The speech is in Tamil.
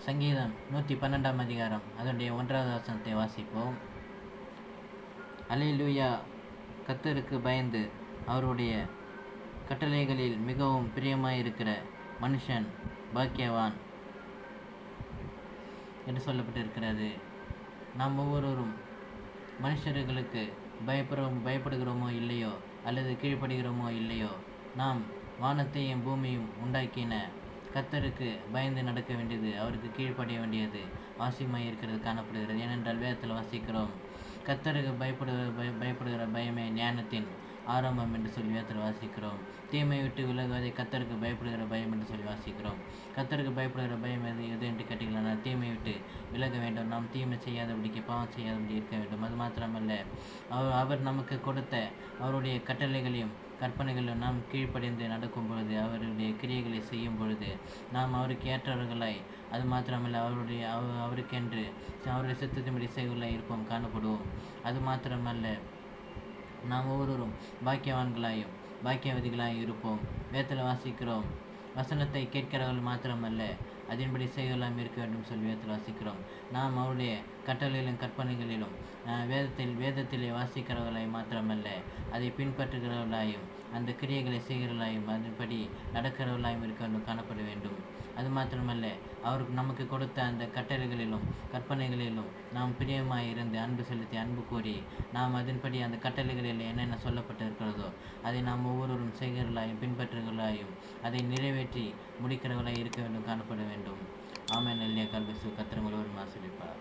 சங்கீதம் 112 அதிகாரம் அதனுடைய 1வது வசனத்தை வாசிப்போம். அல்லேலூயா. கர்த்தருக்கு பயந்து அவருடைய கட்டளைகளில் மிகவும் பிரியமாயிருக்கிற மனுஷன் பாக்கியவான் என்று சொல்லப்பட்டிருக்கிறது. நாம் ஒவ்வொருவரும் மனுஷர்களுக்கு பயப்படுகிறோமோ இல்லையோ, அல்லது கீழ்ப்படுகிறோமோ இல்லையோ, நாம் வானத்தையும் பூமியும் உண்டாக்கின கர்த்தருக்கு பயந்து நடக்க வேண்டியது, அவருக்கு கீழ்ப்படிய வேண்டியது அவசியமாக இருக்கிறது காணப்படுகிறது. ஏனென்றால் வேதத்தில் வாசிக்கிறோம், கர்த்தருக்கு பயப்படுகிற பயமே ஞானத்தின் ஆரம்பம் என்று சொல்லி வேதத்தில் வாசிக்கிறோம். தீமை விட்டு விலகுவதை கர்த்தருக்கு பயப்படுகிற பயம் என்று சொல்லி வாசிக்கிறோம். கர்த்தருக்கு பயப்படுகிற பயம் எது என்று கேட்டீங்களா? தீமை விட்டு விலக வேண்டும். நாம் தீமை செய்யாதபடிக்கு, பாவம் செய்யாதபடி இருக்க வேண்டும். அது மாத்திரமல்ல, அவர் நமக்கு கொடுத்த அவருடைய கட்டளைகளையும் கற்பனைகளிலும் நாம் கீழ்ப்படிந்து நடக்கும் பொழுது, அவருடைய கிரியைகளை செய்யும் பொழுது நாம் அவருக்கு ஏற்றவர்களாய், அது மாத்திரமல்ல அவருக்கென்று அவருடைய சித்தத்தின்படி செய்வர்களாய் இருப்போம், காணப்படுவோம். அது மாத்திரமல்ல, நாம் ஒவ்வொருவரும் பாக்கியவான்களாயும் பாக்கியவதிகளாயும் இருப்போம். வேதத்தில் வாசிக்கிறோம், வசனத்தை கேட்கிறவர்கள் மாத்திரமல்ல அதன்படி செய்வெல்லாம் இருக்க வேண்டும் சொல்லி வேதத்தில் வாசிக்கிறோம். நாம் அவருடைய கட்டளைகளிலும் கற்பனைகளிலும் வேதத்திலே வாசிக்கிறவர்களாய் மாத்திரமல்ல, அதை பின்பற்றுகிறவர்களாயும் அந்த கிரியைகளை செய்கிறவர்களாயும் அதன்படி நடக்கிறவர்களாயும் இருக்க வேண்டும், காணப்பட வேண்டும். அது மாத்திரமல்ல, அவருக்கு நமக்கு கொடுத்த அந்த கட்டளைகளிலும் கற்பனைகளிலும் நாம் பிரியமாய் இருந்து அன்பு செலுத்தி அன்பு கூறி நாம் அதன்படி அந்த கட்டளைகளில் என்னென்ன சொல்லப்பட்டிருக்கிறதோ அதை நாம் ஒவ்வொருவரும் செய்கிறவர்களாயும் பின்பற்றுகிறவர்களாயும் அதை நிறைவேற்றி முடிக்கிறவர்களாய் இருக்க வேண்டும், காணப்பட வேண்டும். ஆமென். அல்லேலூயா. கர்த்தர் உங்களை ஆசீர்வதிப்பார்.